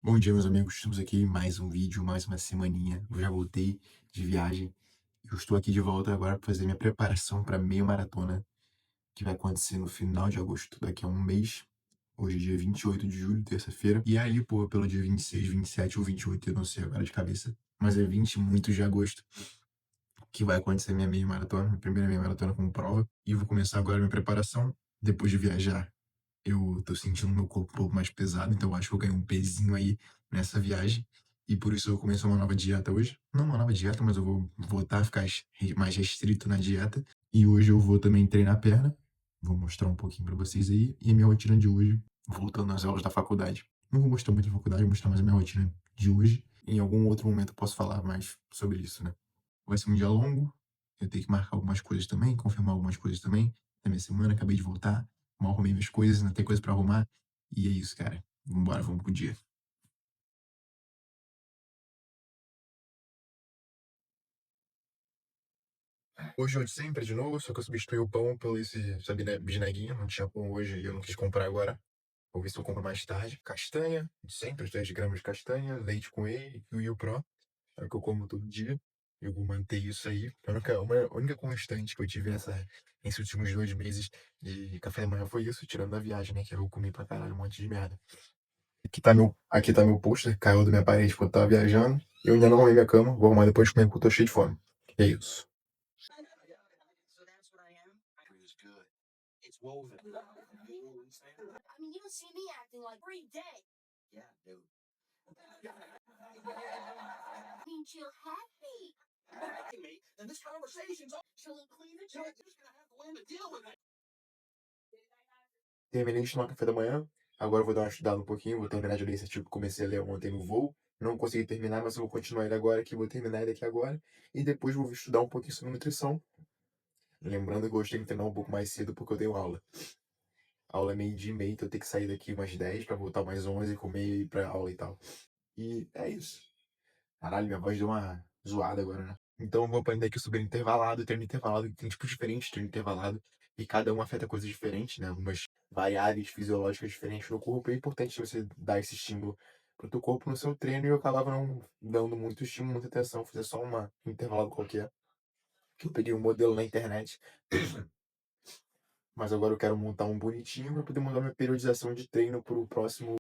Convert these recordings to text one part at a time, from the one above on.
Bom dia, meus amigos. Estamos aqui em mais um vídeo, mais uma semaninha. Eu já voltei de viagem. Eu estou aqui de volta agora para fazer minha preparação para meia maratona, que vai acontecer no final de agosto, daqui a um mês. Hoje é dia 28 de julho, terça-feira. E aí, pô, pelo dia 26, 27 ou 28, eu não sei agora de cabeça. Mas é 20 muito de agosto que vai acontecer minha meia maratona, minha primeira meia maratona como prova. E eu vou começar agora a minha preparação. Depois de viajar, eu tô sentindo meu corpo um pouco mais pesado, então eu acho que eu ganhei um pezinho aí nessa viagem. E por isso eu comecei uma nova dieta hoje. Não uma nova dieta, mas eu vou voltar a ficar mais restrito na dieta. E hoje eu vou também treinar a perna. Vou mostrar um pouquinho pra vocês aí. E a minha rotina de hoje, voltando às aulas da faculdade. Não vou mostrar muito a faculdade, vou mostrar mais a minha rotina de hoje. Em algum outro momento eu posso falar mais sobre isso, né? Vai ser um dia longo. Eu tenho que marcar algumas coisas também, confirmar algumas coisas também da minha semana. Acabei de voltar, mal arrumei minhas coisas, ainda tem coisa pra arrumar. E é isso, cara. Vambora, vamos pro dia. Hoje eu de sempre, de novo, só que eu substituí o pão pelo essa bisnaguinha. Não tinha pão hoje e eu não quis comprar agora. Vou ver se eu compro mais tarde. Castanha, de sempre, os 10 gramas de castanha, leite com whey e o Whey Pro. É o que eu como todo dia. Eu vou manter isso aí. A única constante que eu tive nesses últimos 2 meses de café da manhã foi isso, tirando da viagem, né? Que eu comi pra caralho um monte de merda. Aqui tá meu pôster, caiu da minha parede quando eu tava viajando. Eu ainda não arrumei minha cama, vou arrumar depois de comer porque eu tô cheio de fome. É isso. Terminei de tomar café da manhã. Agora eu vou dar uma estudada um pouquinho. Vou terminar de ler esse artigo que comecei a ler ontem no voo. Não consegui terminar, mas eu vou continuar ele agora, que vou terminar ele aqui agora. E depois vou estudar um pouquinho sobre nutrição. Lembrando que eu tenho que treinar um pouco mais cedo porque eu tenho aula. A aula é meio-dia e meia, então eu tenho que sair daqui umas 10 pra voltar mais 11, comer e ir pra aula e tal. E é isso. Caralho, minha voz deu uma zoada agora, né? Então eu vou aprender aqui sobre intervalado, treino intervalado, que tem tipos diferentes de treino intervalado, e cada um afeta coisas diferentes, né? Algumas variáveis fisiológicas diferentes no corpo. É importante você dar esse estímulo pro teu corpo no seu treino, e eu acabava não dando muito estímulo, muita atenção, fazer só um intervalado qualquer, que eu peguei um modelo na internet. Mas agora eu quero montar um bonitinho para poder montar minha periodização de treino pro próximo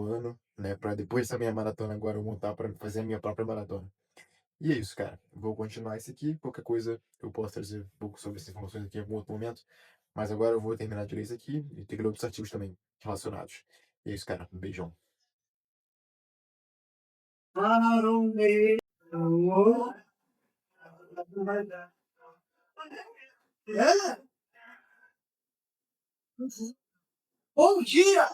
ano, né? Para depois dessa minha maratona agora eu montar para fazer a minha própria maratona. E é isso, cara. Vou continuar isso aqui. Qualquer coisa eu posso trazer um pouco sobre essas informações aqui em algum outro momento. Mas agora eu vou terminar de ler isso aqui e ter outros artigos também relacionados. E é isso, cara. Um beijão. Bom dia!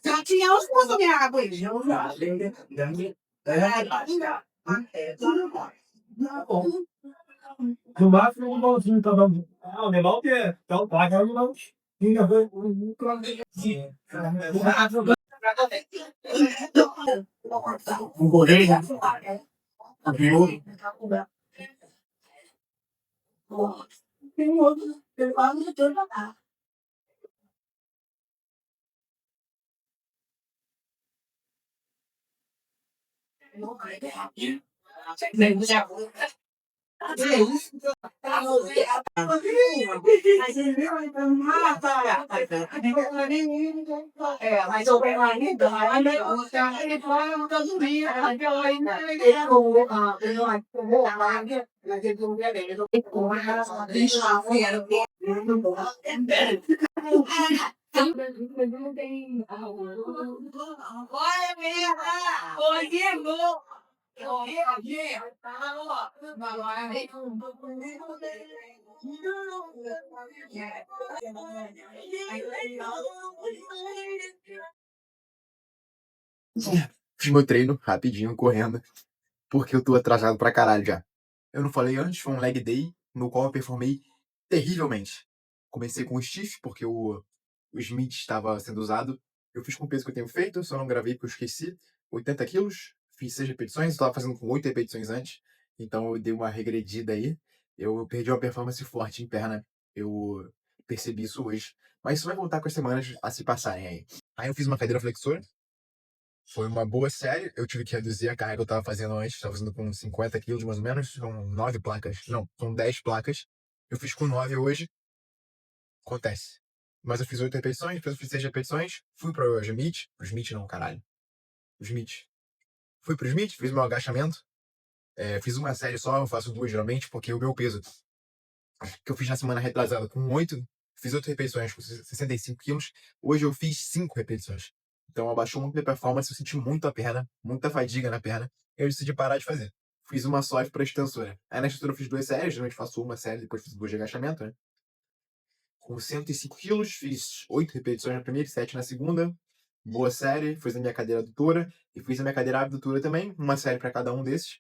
Já tinha os cursos de água aí. No máximo um limãozinho pra dar um. Ah, o limão que é. Então paga o limão. Ainda foi. Sim. Mas o ainda fiz meu treino rapidinho, correndo, porque eu tô atrasado pra caralho já. Eu não falei antes, foi um leg day, no qual eu performei terrivelmente. Comecei com o stiff, porque o Smith estava sendo usado. Eu fiz com o peso que eu tenho feito, só não gravei porque eu esqueci. 80 quilos, fiz 6 repetições, estava fazendo com 8 repetições antes, então eu dei uma regredida aí. Eu perdi uma performance forte em perna Eu percebi isso hoje. Mas isso vai voltar com as semanas a se passarem aí. Aí eu fiz uma cadeira flexora. Foi uma boa série. Eu tive que reduzir a carga que eu tava fazendo antes. Tava fazendo com 50 quilos, mais ou menos. São 9 placas. Não, são 10 placas. Eu fiz com 9 hoje. Acontece. Mas eu fiz 8 repetições, depois eu fiz 6 repetições. Fui pro Smith. Pro Smith não, caralho. O Smith. Fui pro Smith, fiz meu agachamento. Fiz uma série só, eu faço duas geralmente, porque o meu peso que eu fiz na semana retrasada com 8, fiz 8 repetições com 65 quilos. Hoje eu fiz 5 repetições. Então abaixou muito minha performance, eu senti muito a perna, muita fadiga na perna. Eu decidi parar de fazer. Fiz uma só para extensora. Aí na extensora eu fiz duas séries, geralmente faço uma série, depois fiz duas de agachamento, né? Com 105 quilos, fiz 8 repetições na primeira e 7 na segunda. Boa série, fiz a minha cadeira adutora e fiz a minha cadeira abdutora também, uma série para cada um desses.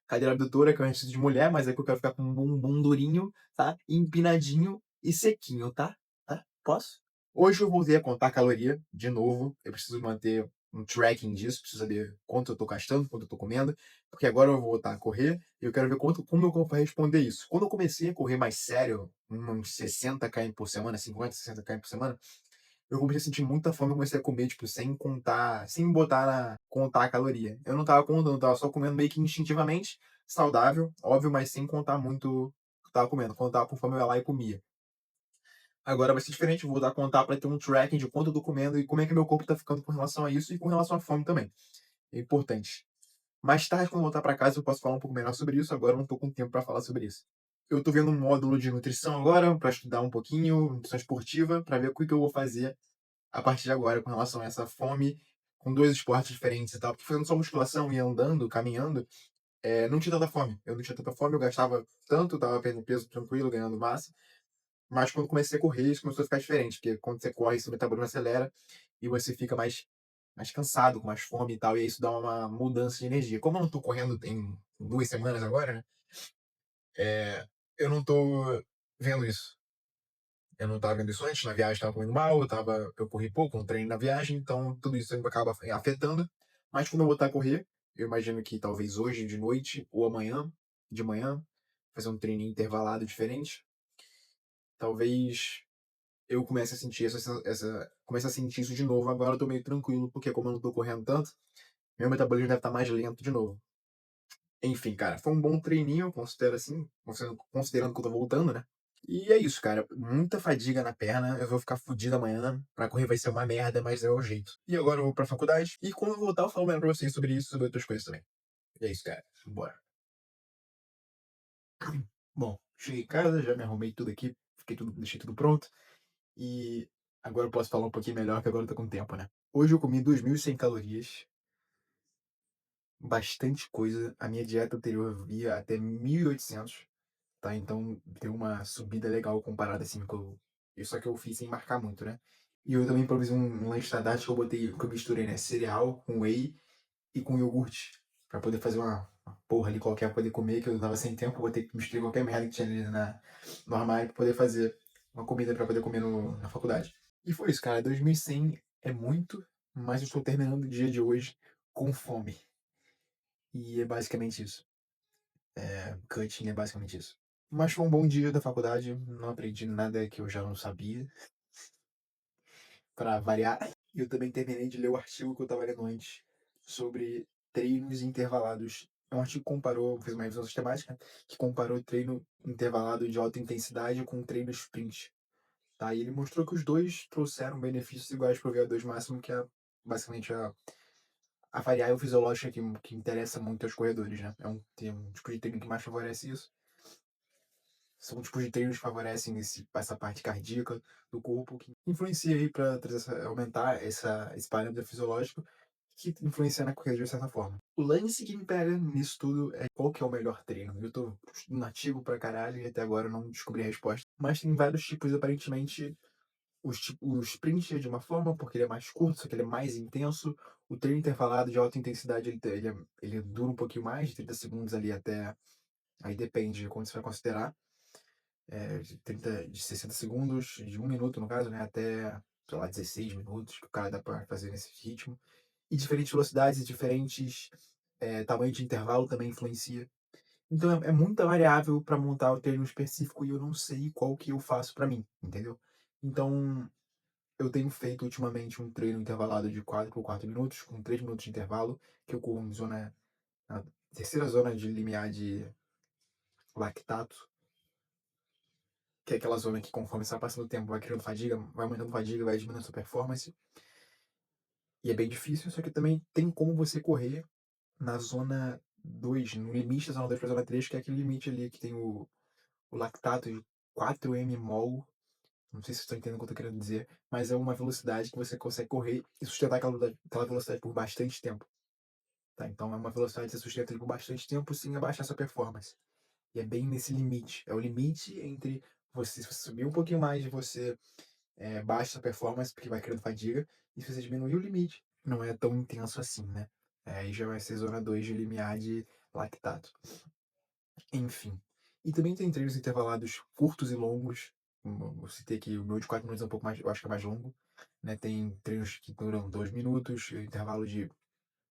Cadeira abdutora, que é um exercício de mulher, mas é que eu quero ficar com um bumbum durinho, tá? Empinadinho e sequinho, tá? Tá? Posso? Hoje eu voltei a contar caloria de novo. Eu preciso manter um tracking disso, preciso saber quanto eu tô gastando, quanto eu tô comendo, porque agora eu vou voltar a correr e eu quero ver como meu corpo vai responder isso. Quando eu comecei a correr mais sério, uns 60 km por semana, 50, 60 km por semana, eu comecei a sentir muita fome, eu comecei a comer, tipo, sem contar, sem botar contar a caloria. Eu não tava contando, eu tava só comendo meio que instintivamente, saudável, óbvio, mas sem contar muito o que eu tava comendo. Quando eu tava com fome, eu ia lá e comia. Agora vai ser diferente, eu vou dar a contar para ter um tracking de quanto eu tô comendo e como é que meu corpo tá ficando com relação a isso e com relação à fome também. É importante. Mais tarde, quando eu voltar para casa, eu posso falar um pouco melhor sobre isso, agora eu não tô com tempo para falar sobre isso. Eu tô vendo um módulo de nutrição agora, para estudar um pouquinho, nutrição esportiva, para ver o que eu vou fazer a partir de agora com relação a essa fome, com dois esportes diferentes e tal. Porque fazendo só musculação e andando, caminhando, não tinha tanta fome. Eu não tinha tanta fome, eu gastava tanto, tava perdendo peso tranquilo, ganhando massa. Mas quando comecei a correr, isso começou a ficar diferente, porque quando você corre, seu metabolismo acelera e você fica mais cansado, com mais fome e tal, e isso dá uma mudança de energia. Como eu não tô correndo tem 2 semanas agora, né? Eu não tô vendo isso. Eu não tava vendo isso antes, na viagem tava comendo mal, eu corri pouco, não treino na viagem, então tudo isso acaba afetando. Mas quando eu voltar a correr, eu imagino que talvez hoje de noite ou amanhã de manhã, fazer um treininho intervalado diferente, talvez eu comece a sentir comece a sentir isso de novo. Agora eu tô meio tranquilo, porque como eu não tô correndo tanto, meu metabolismo deve estar mais lento de novo. Enfim, cara, foi um bom treininho, considero assim, considerando que eu tô voltando, né? E é isso, cara. Muita fadiga na perna. Eu vou ficar fudido amanhã. Pra correr vai ser uma merda, mas é o jeito. E agora eu vou pra faculdade. E quando eu voltar, eu falo melhor pra vocês sobre isso e sobre outras coisas também. E é isso, cara. Bora. Bom, cheguei em casa, já me arrumei tudo aqui. Deixei tudo pronto. E agora eu posso falar um pouquinho melhor, que agora eu tô com tempo, né? Hoje eu comi 2.100 calorias. Bastante coisa. A minha dieta anterior via até 1.800. Tá? Então deu uma subida legal comparada assim com isso que eu fiz sem marcar muito, né? E eu também improvisei um lanche da Dutch que eu misturei, né? Cereal com whey e com iogurte. Pra poder fazer uma porra ali qualquer pra poder comer, que eu tava sem tempo, eu botei que misturar qualquer merda que tinha ali no armário pra poder fazer uma comida pra poder comer na faculdade. E foi isso, cara. 2.100 é muito, mas eu estou terminando o dia de hoje com fome. E é basicamente isso. Cutting é basicamente isso. Mas foi um bom dia da faculdade, não aprendi nada que eu já não sabia, pra variar. E eu também terminei de ler o artigo que eu tava lendo antes, sobre treinos intervalados. É um artigo que comparou, fez uma revisão sistemática, que comparou treino intervalado de alta intensidade com treino sprint. Tá? E ele mostrou que os dois trouxeram benefícios iguais para o VO2 máximo, que é basicamente a variável fisiológica que interessa muito aos corredores, né? Tem um tipo de treino que mais favorece isso. São tipos de treinos que favorecem essa parte cardíaca do corpo, que influencia aí para aumentar esse parâmetro fisiológico, que influencia na corrida de certa forma. O lance que me pega nisso tudo é qual que é o melhor treino. Eu tô nativo pra caralho e até agora eu não descobri a resposta. Mas tem vários tipos, aparentemente. O sprint é de uma forma, porque ele é mais curto, só que ele é mais intenso. O treino intervalado de alta intensidade, ele dura um pouquinho mais, de 30 segundos ali até. Aí depende de quando você vai considerar. De 60 segundos, de 1 minuto no caso, né? Até, sei lá, 16 minutos, que o cara dá pra fazer nesse ritmo. E diferentes velocidades e diferentes tamanho de intervalo também influencia. Então é muita variável para montar o treino específico e eu não sei qual que eu faço para mim, entendeu? Então, eu tenho feito ultimamente um treino intervalado de 4 por 4 minutos, com 3 minutos de intervalo, que eu corro em zona na terceira zona de limiar de lactato, que é aquela zona que conforme você vai passando o tempo vai criando fadiga, vai aumentando fadiga, vai diminuindo sua performance. E é bem difícil, só que também tem como você correr na zona 2, no limite da zona 2 para a zona 3, que é aquele limite ali que tem o lactato de 4 mmol. Não sei se vocês estão entendendo o que eu tô querendo dizer, mas é uma velocidade que você consegue correr e sustentar aquela velocidade por bastante tempo. Tá? Então é uma velocidade que você sustenta ele por bastante tempo sem abaixar sua performance. E é bem nesse limite. É o limite entre você, se você subir um pouquinho mais, você baixa sua performance, porque vai criando fadiga, e se você diminuir o limite, não é tão intenso assim, né? Aí já vai ser zona 2 de limiar de lactato. Enfim. E também tem treinos intervalados curtos e longos. Eu citei que o meu de 4 minutos é um pouco mais, eu acho que é mais longo. Né? Tem treinos que duram 2 minutos, intervalo de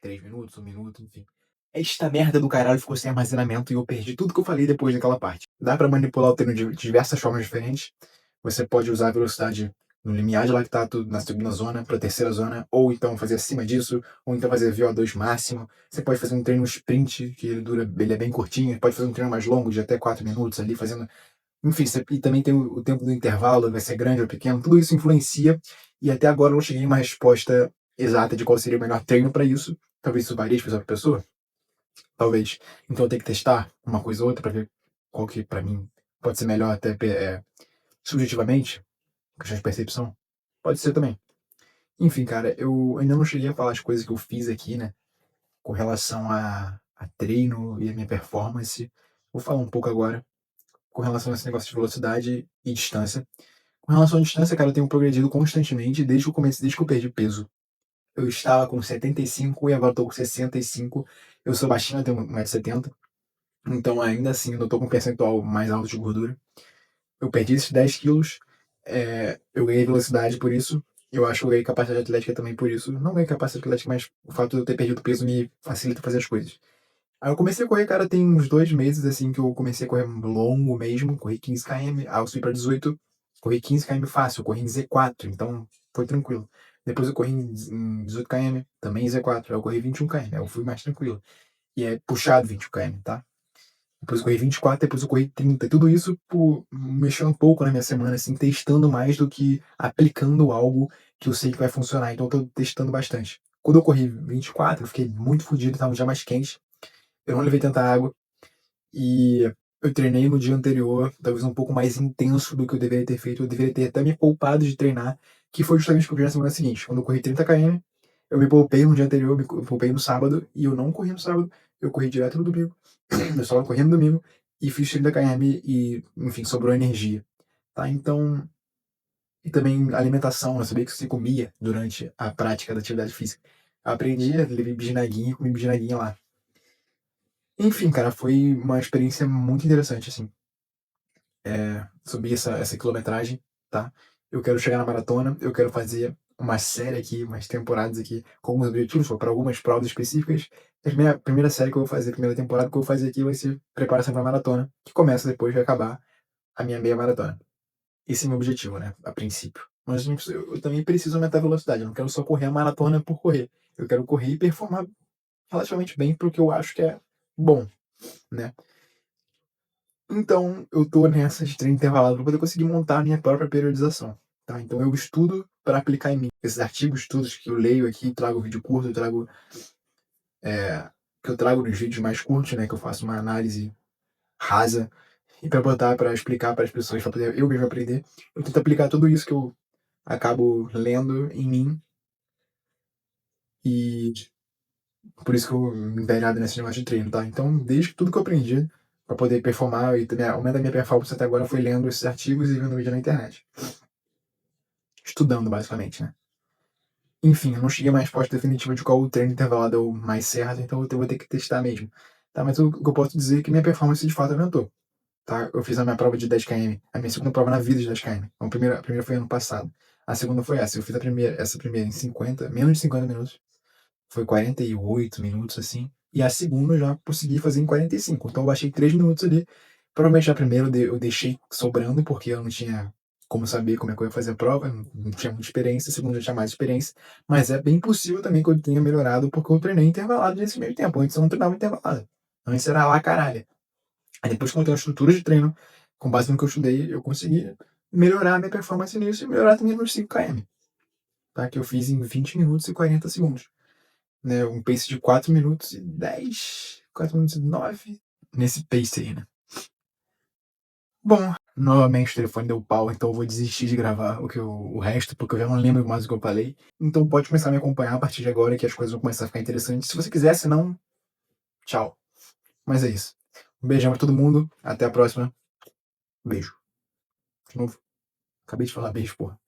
3 minutos, 1 minuto, enfim. Esta merda do caralho ficou sem armazenamento e eu perdi tudo que eu falei depois daquela parte. Dá pra manipular o treino de diversas formas diferentes. Você pode usar a velocidade no limiar de lactato na segunda zona para a terceira zona, ou então fazer acima disso, ou então fazer VO2 máximo. Você pode fazer um treino sprint, que ele é bem curtinho, pode fazer um treino mais longo, de até 4 minutos ali, fazendo. Enfim, e também tem o tempo do intervalo, vai ser grande ou pequeno, tudo isso influencia, e até agora eu não cheguei a uma resposta exata de qual seria o melhor treino para isso. Talvez isso varie de pessoa para pessoa, talvez. Então eu tenho que testar uma coisa ou outra para ver qual que para mim pode ser melhor até subjetivamente, questão de percepção. Pode ser também. Enfim, cara, eu ainda não cheguei a falar as coisas que eu fiz aqui, né? Com relação a treino e a minha performance. Vou falar um pouco agora com relação a esse negócio de velocidade e distância. Com relação à distância, cara, eu tenho progredido constantemente desde o começo, desde que eu perdi peso. Eu estava com 75 e agora estou com 65. Eu sou baixinho, eu tenho 1,70 m. Então, ainda assim, eu não estou com um percentual mais alto de gordura. Eu perdi esses 10 quilos, eu ganhei velocidade por isso. Eu acho que eu ganhei capacidade atlética também por isso. Não ganhei capacidade atlética, mas o fato de eu ter perdido peso me facilita fazer as coisas. Aí eu comecei a correr, cara, tem uns 2 meses, assim, que eu comecei a correr longo mesmo. Corri 15 km, aí eu subi pra 18, corri 15 km fácil, eu corri em Z4, então foi tranquilo. Depois eu corri em 18 km, também em Z4, aí eu corri 21 km, aí eu fui mais tranquilo. E é puxado 21 km, tá? Depois eu corri 24, depois eu corri 30. Tudo isso por mexer um pouco na minha semana, assim, testando mais do que aplicando algo que eu sei que vai funcionar. Então eu tô testando bastante. Quando eu corri 24, eu fiquei muito fodido, tava um dia mais quente. Eu não levei tanta água. E eu treinei no dia anterior, talvez um pouco mais intenso do que eu deveria ter feito. Eu deveria ter até me poupado de treinar, que foi justamente o que eu fiz na semana seguinte. Quando eu corri 30 km, eu me poupei no dia anterior, me poupei no sábado, e eu não corri no sábado, eu corri direto no domingo. Eu só corri no domingo e fiz 30 km e, enfim, sobrou energia. Tá? Então, e também alimentação, eu sabia que você comia durante a prática da atividade física. Eu aprendi, levei bisnaguinha, comi bisnaguinha lá. Enfim, cara, foi uma experiência muito interessante, assim. Subir essa quilometragem, tá? Eu quero chegar na maratona, eu quero fazer uma série aqui, umas temporadas aqui, com alguns objetivos, para algumas provas específicas. A primeira série que eu vou fazer, a primeira temporada que eu vou fazer aqui vai ser preparação para a maratona, que começa depois de acabar a minha meia maratona. Esse é o meu objetivo, né? A princípio. Mas eu também preciso aumentar a velocidade. Eu não quero só correr a maratona por correr. Eu quero correr e performar relativamente bem porque eu acho que é bom, né? Então, eu tô nessa de treino intervalado para poder conseguir montar a minha própria periodização, tá? Então eu estudo para aplicar em mim. Esses artigos, estudos que eu leio aqui, trago vídeo curto, que eu trago nos vídeos mais curtos, né? Que eu faço uma análise rasa e para botar para explicar para as pessoas, para poder eu mesmo aprender. Eu tento aplicar tudo isso que eu acabo lendo em mim e por isso que eu me enverado nesse negócio de treino, tá? Então, desde que tudo que eu aprendi para poder performar e também aumentar a minha performance até agora foi lendo esses artigos e vendo vídeo na internet. Estudando, basicamente, né? Enfim, eu não cheguei a uma resposta definitiva de qual o treino intervalado é o mais certo, então eu vou ter que testar mesmo. Tá? Mas o que eu posso dizer é que minha performance de fato aumentou. Tá? Eu fiz a minha prova de 10 km, a minha segunda prova na vida de 10 km. Então, a primeira foi ano passado. A segunda foi essa. Eu fiz essa primeira em 50, menos de 50 minutos. Foi 48 minutos, assim. E a segunda eu já consegui fazer em 45. Então eu baixei 3 minutos ali. Provavelmente a primeira eu deixei sobrando, porque eu não tinha como saber como é que eu ia fazer a prova, não tinha muita experiência, a segunda eu tinha mais experiência, mas é bem possível também que eu tenha melhorado, porque eu treinei intervalado nesse meio tempo. Antes eu não treinava intervalado. Antes era lá caralho. Aí depois que eu tenho uma estrutura de treino, com base no que eu estudei, eu consegui melhorar a minha performance nisso e melhorar também nos 5 km, tá? Que eu fiz em 20 minutos e 40 segundos, né? Um pace de 4 minutos e 10, 4 minutos e 9, nesse pace aí, né? Bom, novamente o telefone deu pau, então eu vou desistir de gravar o resto, porque eu já não lembro mais o que eu falei. Então pode começar a me acompanhar a partir de agora, que as coisas vão começar a ficar interessantes. Se você quiser, se não, tchau. Mas é isso. Um beijão pra todo mundo, até a próxima. Beijo. De novo. Acabei de falar beijo, porra.